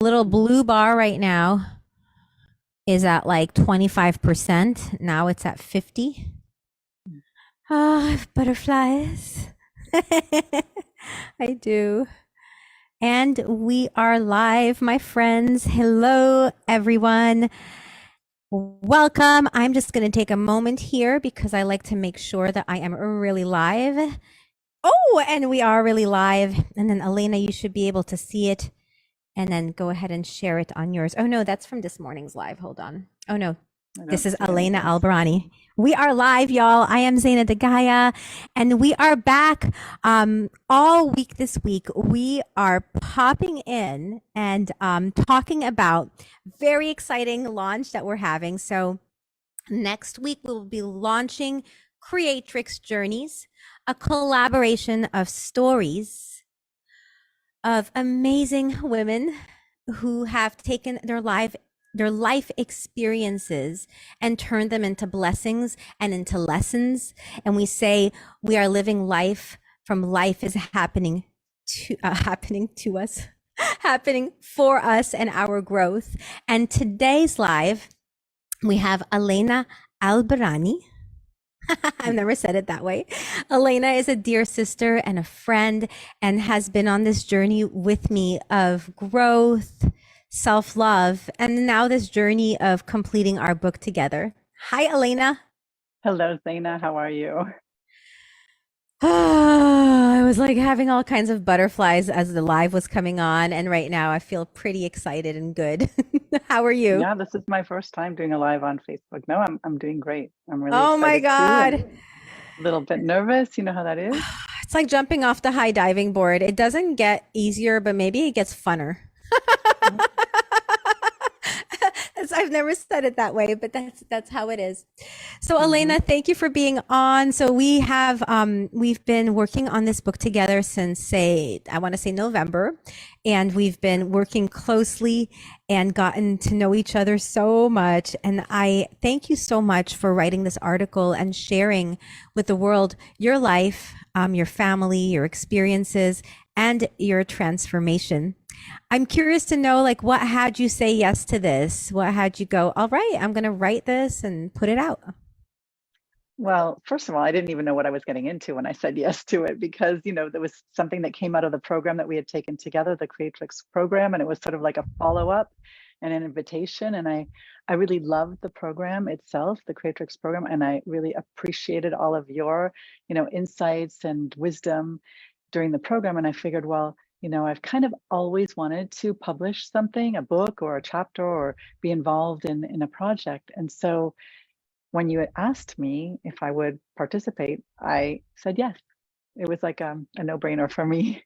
little blue bar right now is at like 25%. Now it's at 50. Ah, butterflies. I do. And we are live, my friends. Hello, everyone. Welcome. I'm just going to take a moment here because I like to make sure that I am really live. Oh, and we are really live. And then Alena, you should be able to see it. And then go ahead and share it on yours. Oh no, that's from this morning's live. Hold on. Oh no, this is Alena Alberani. We are live, y'all. I am Zaina de Gaia, and we are back all week this week. We are popping in and talking about very exciting launch that we're having. So next week we'll be launching Creatrix Journeys, a collaboration of stories of amazing women who have taken their life experiences and turned them into blessings and into lessons. And we say we are living life from life is happening to us, happening for us and our growth. And today's live, we have Alena Alberani. I've never said it that way. Alena is a dear sister and a friend and has been on this journey with me of growth, self-love, and now this journey of completing our book together. Hi, Alena. Hello, Zaina. How are you? I was like having all kinds of butterflies as the live was coming on. And right now I feel pretty excited and good. How are you? Yeah, this is my first time doing a live on Facebook. No, I'm doing great. I'm really Oh my excited too, and God. a little bit nervous. You know how that is? It's like jumping off the high diving board. It doesn't get easier, but maybe it gets funner. I've never said it that way, but that's how it is. So Alena, thank you for being on. So we've been working on this book together since I want to say November, and we've been working closely and gotten to know each other so much. And I thank you so much for writing this article and sharing with the world your life, your family, your experiences, and your transformation. I'm curious to know, like, what had you say yes to this? What had you go, all right, I'm going to write this and put it out? Well, first of all, I didn't even know what I was getting into when I said yes to it because, there was something that came out of the program that we had taken together, the Creatrix program, and it was sort of like a follow-up and an invitation. And I really loved the program itself, the Creatrix program, and I really appreciated all of your, insights and wisdom during the program. And I figured, well, I've kind of always wanted to publish something, a book or a chapter, or be involved in a project. And so when you had asked me if I would participate, I said yes. It was like a no-brainer for me,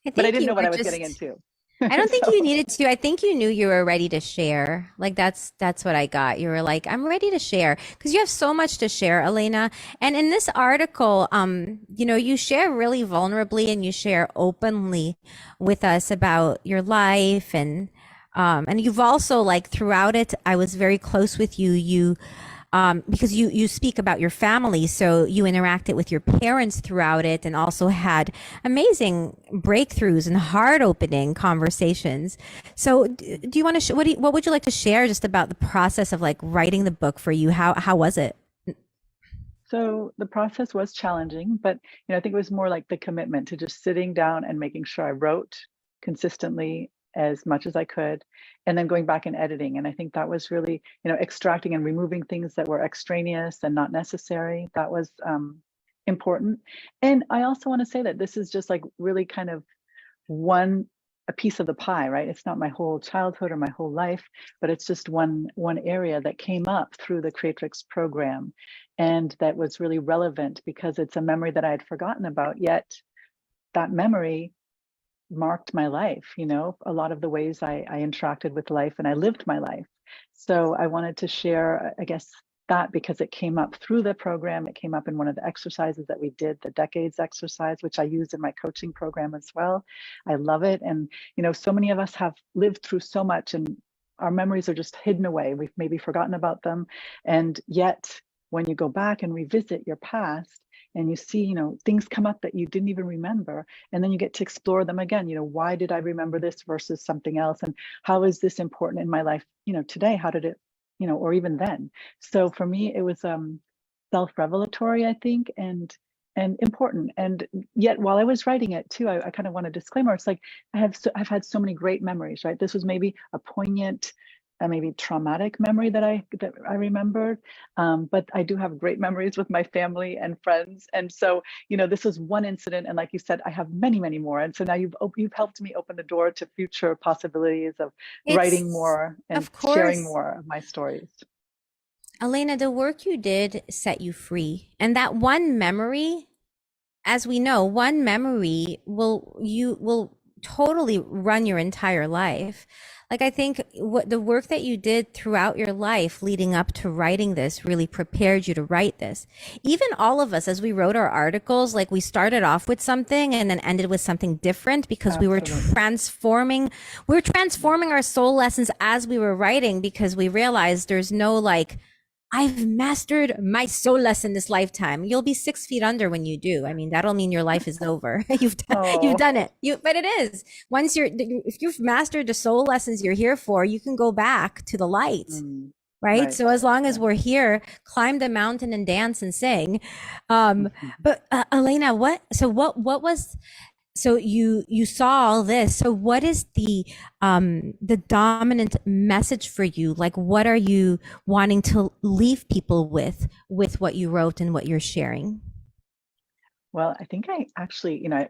I but I think didn't you know what were I was getting just, into. I don't think you So, needed to. I think you knew you were ready to share. Like that's what I got. You were like, I'm ready to share because you have so much to share, Alena. And in this article, you share really vulnerably and you share openly with us about your life and you've also like throughout it, I was very close with you. Because you speak about your family, so you interacted with your parents throughout it, and also had amazing breakthroughs and heart-opening conversations. So, do you want to? What would you like to share just about the process of like writing the book for you? How was it? so the process was challenging, but I think it was more like the commitment to just sitting down and making sure I wrote consistently as much as I could, and then going back and editing. And I think that was really, extracting and removing things that were extraneous and not necessary. That was important. And I also want to say that this is just like really kind of a piece of the pie, right? It's not my whole childhood or my whole life, but it's just one area that came up through the Creatrix program, and that was really relevant because it's a memory that I had forgotten about, yet that memory marked my life, a lot of the ways I interacted with life and I lived my life. So I wanted to share, I guess, that because it came up through the program. It came up in one of the exercises that we did, the decades exercise, which I use in my coaching program as well. I love it. And, so many of us have lived through so much and our memories are just hidden away. We've maybe forgotten about them. And yet when you go back and revisit your past and you see, you know, things come up that you didn't even remember, and then you get to explore them again. You know, why did I remember this versus something else, and how is this important in my life, you know, today? How did it, you know, or even then? So for me, it was self-revelatory, I think, and important. And yet while I was writing it too, I kind of want a disclaimer. It's like I've had so many great memories, right? This was maybe a poignant, maybe traumatic memory that I remembered, but I do have great memories with my family and friends. And so, you know, this was one incident, and like you said, I have many, many more. And so now you've helped me open the door to future possibilities of writing It's, more and of sharing course, more of my stories. Alena, the work you did set you free. And that one memory, as we know, one memory will totally run your entire life. Like, I think what the work that you did throughout your life leading up to writing this really prepared you to write this. Even all of us, as we wrote our articles, like we started off with something and then ended with something different because Absolutely. we were transforming our soul lessons as we were writing, because we realized there's no like, I've mastered my soul lesson this lifetime. You'll be 6 feet under when you do. I mean, that'll mean your life is over. You've Oh. done it. But it is. Once if you've mastered the soul lessons you're here for, you can go back to the light. Right. Right. So as long as Yeah. we're here, climb the mountain and dance and sing. But Alena, what was, so you saw all this. So what is the dominant message for you? Like, what are you wanting to leave people with what you wrote and what you're sharing? Well, I think I actually, you know,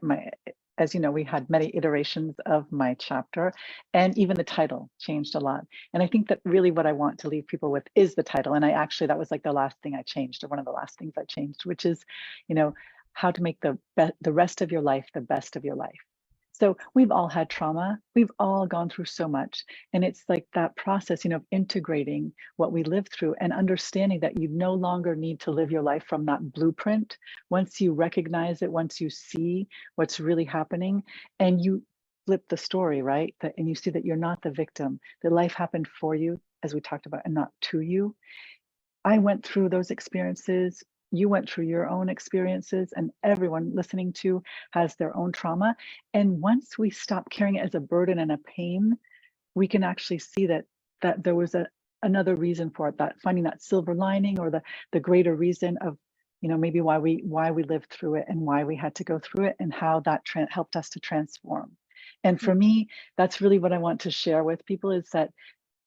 as you know, we had many iterations of my chapter, and even the title changed a lot. And I think that really what I want to leave people with is the title. And I actually, that was like the last thing I changed, or one of the last things I changed, which is, you know, how to make the rest of your life the best of your life. So we've all had trauma. We've all gone through so much. And it's like that process, you know, of integrating what we lived through and understanding that you no longer need to live your life from that blueprint. Once you recognize it, once you see what's really happening, and you flip the story, right? And you see that you're not the victim, that life happened for you, as we talked about, and not to you. I went through those experiences. You went through your own experiences, and everyone listening to has their own trauma. And once we stop carrying it as a burden and a pain, we can actually see that there was another reason for it, that finding that silver lining, or the greater reason of, you know, maybe why we lived through it and why we had to go through it, and how that helped us to transform. And for me, that's really what I want to share with people, is that,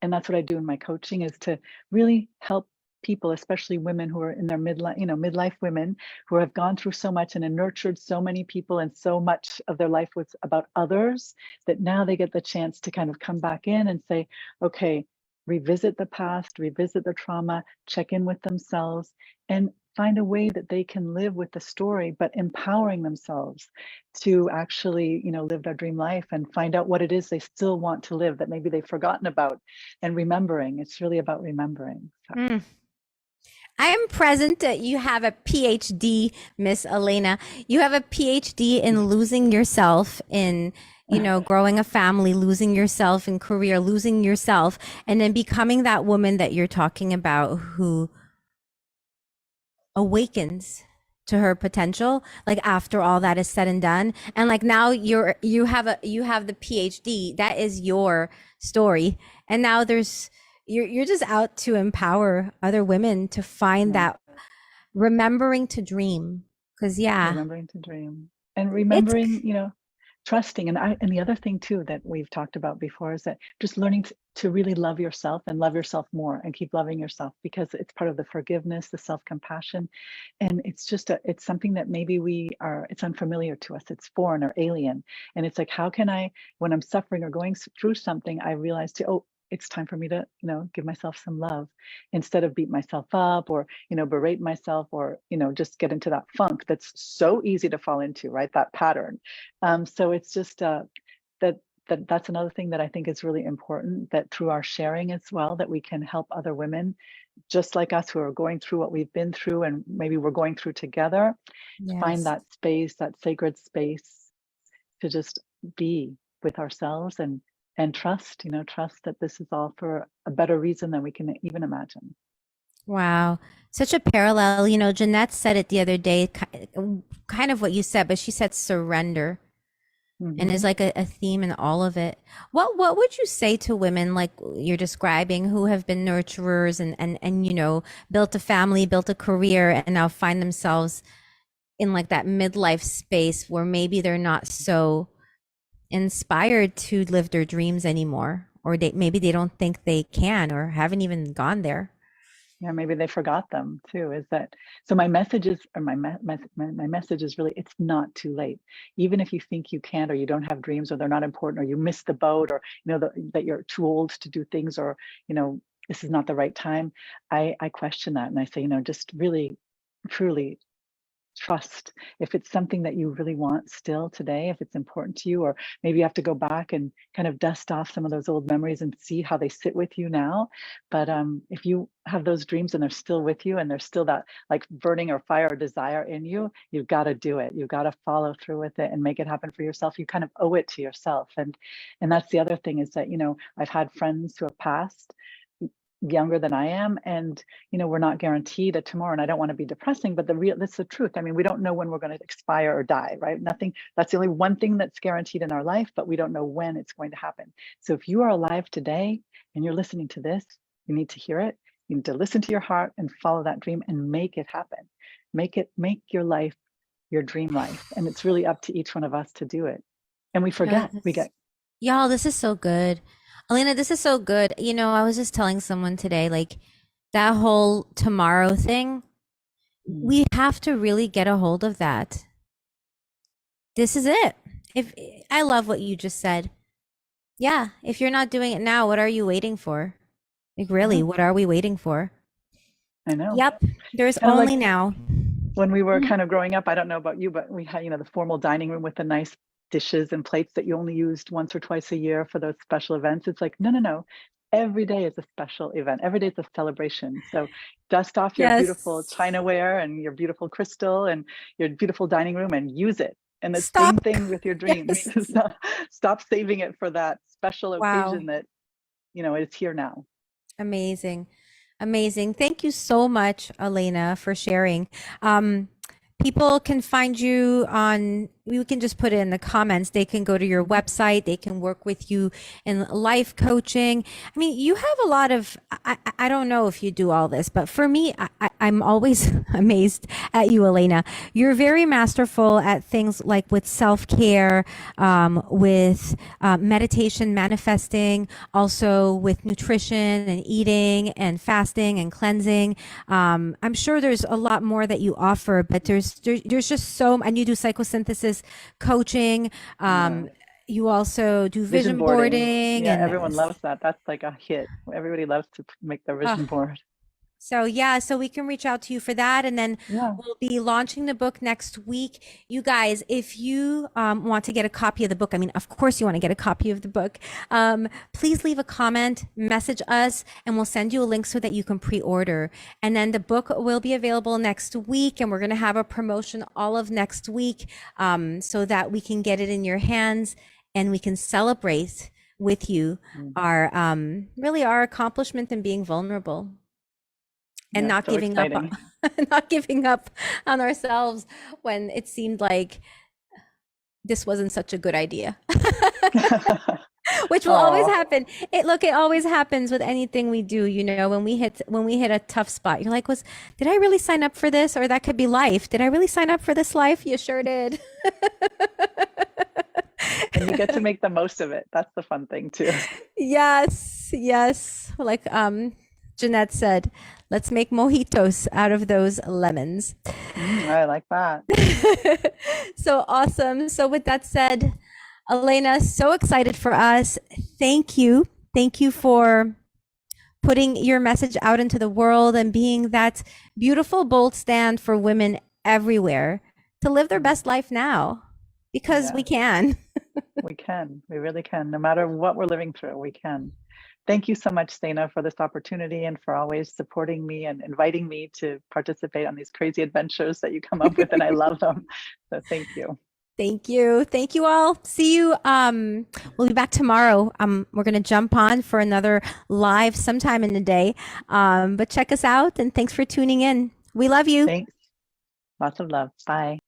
and that's what I do in my coaching, is to really help people, especially women who are in their midlife, you know, midlife women who have gone through so much and have nurtured so many people, and so much of their life was about others, that now they get the chance to kind of come back in and say, okay, revisit the past, revisit the trauma, check in with themselves, and find a way that they can live with the story, but empowering themselves to actually, you know, live their dream life and find out what it is they still want to live that maybe they've forgotten about. And remembering, it's really about remembering. So. Mm. I am present that you have a PhD, Miss Alena. You have a PhD in losing yourself in, growing a family, losing yourself in career, losing yourself, and then becoming that woman that you're talking about who awakens to her potential, like after all that is said and done. And like now you have the PhD. That is your story. And now you're just out to empower other women to find Yeah. that remembering to dream. Because Remembering to dream, and it's remembering, you know, trusting. And the other thing too that we've talked about before is that just learning to really love yourself, and love yourself more, and keep loving yourself, because it's part of the forgiveness, the self-compassion. And it's just it's something that maybe it's unfamiliar to us, it's foreign or alien. And it's like, how can I, when I'm suffering or going through something, I realize oh, it's time for me to, you know, give myself some love, instead of beat myself up, or, you know, berate myself, or, you know, just get into that funk that's so easy to fall into, right? That pattern. So it's just that's another thing that I think is really important, that through our sharing as well, that we can help other women just like us, who are going through what we've been through, and maybe we're going through together, find yes. that space, that sacred space, to just be with ourselves, and trust, you know, trust that this is all for a better reason than we can even imagine. Wow. Such a parallel. You know, Jeanette said it the other day, kind of what you said, but she said surrender. And Hmm. is like a theme in all of it. What would you say to women like you're describing who have been nurturers and you know, built a family, built a career, and now find themselves in like that midlife space where maybe they're not so inspired to live their dreams anymore, or maybe they don't think they can or haven't even gone there. Yeah, maybe they forgot them too. Is that so? My message is, or my message is really, it's not too late. Even if you think you can't, or you don't have dreams, or they're not important, or you missed the boat, or you know that you're too old to do things, or you know this is not the right time. I question that and I say, you know, just really, truly trust if it's something that you really want still today, if it's important to you, or maybe you have to go back and kind of dust off some of those old memories and see how they sit with you now. But if you have those dreams and they're still with you and there's still that like burning or fire or desire in you, you've got to do it. You've got to follow through with it and make it happen for yourself. You kind of owe it to yourself. And that's the other thing, is that, you know, I've had friends who have passed younger than I am, and you know, we're not guaranteed a tomorrow, and I don't want to be depressing, but that's the truth. I mean, we don't know when we're going to expire or die, right? Nothing, that's the only one thing that's guaranteed in our life, but we don't know when it's going to happen. So if you are alive today and you're listening to this, you need to hear it. You need to listen to your heart and follow that dream and make it happen. Make your life your dream life, and it's really up to each one of us to do it. And we Yes. get Y'all, this is so good. Alena, this is so good. You know, I was just telling someone today, like that whole tomorrow thing, mm, we have to really get a hold of that. This is it. If I love what you just said. Yeah, if you're not doing it now, what are you waiting for? Like yeah, really, what are we waiting for? I know. Yep, there's Kind of like only now. when we were Mhm. kind of growing up, I don't know about you, but we had, you know, the formal dining room with the nice dishes and plates that you only used once or twice a year for those special events. It's like, no, no, no. Every day is a special event. Every day is a celebration. So dust off your beautiful Yes. chinaware and your beautiful crystal and your beautiful dining room and use it. And the same Stop. thing with your dreams. Yes. Stop saving it for that special Wow. occasion that, you know, is here now. Amazing. Amazing. Thank you so much, Alena, for sharing. Um, People can find you on, you can just put it in the comments. They can go to your Mhm. website. They can work with you in life coaching. I mean, you have a lot of, I don't know if you do all this, but for me, I'm always amazed at you, Alena. You're very masterful at things like with self-care, with meditation, manifesting, also with nutrition and eating and fasting and cleansing. I'm sure there's a lot more that you offer, but there's just so, and you do psychosynthesis coaching. Yeah. You also do Vision vision boarding. boarding Yeah, and everyone loves that. That's like a hit. Everybody loves to make their uh, vision board. so yeah, so we can reach out to you for that, and then Yeah. we'll be launching the book next week. You guys, if you want to get a copy of the book, I mean, of course you want to get a copy of the book. Please leave a comment, message us, and we'll send you a link so that you can pre-order. And then the book will be available next week, and we're going to have a promotion all of next week, so that we can get it in your hands and we can celebrate with you Mm. our really our accomplishment in being vulnerable and Yeah, not so giving up exciting. not giving up on ourselves when it seemed like this wasn't such a good idea. Which will always Oh, happen. It always happens with anything we do, you know, when we hit a tough spot. You're like, was did I really sign up for this? Or that could be life. Did I really sign up for this life? You sure did. and you get to make the most of it. That's the fun thing too. Yes, yes. Like Jeanette said, let's make mojitos out of those lemons. I like that. So awesome. So with that said, Elena, so excited for us. Thank you. Thank you for putting your message out into the world and being that beautiful, bold stand for women everywhere to live their Mm. best life now because we Yes, can. we can. We really can. No matter what we're living through, we can. Thank you so much, Stana, for this opportunity and for always supporting me and inviting me to participate on these crazy adventures that you come up with, and I love them. So thank you. Thank you. Thank you all. See you. We'll be back tomorrow. We're gonna jump on for another live sometime in the day. But check us out and thanks for tuning in. We love you. Thanks. Lots of love. Bye.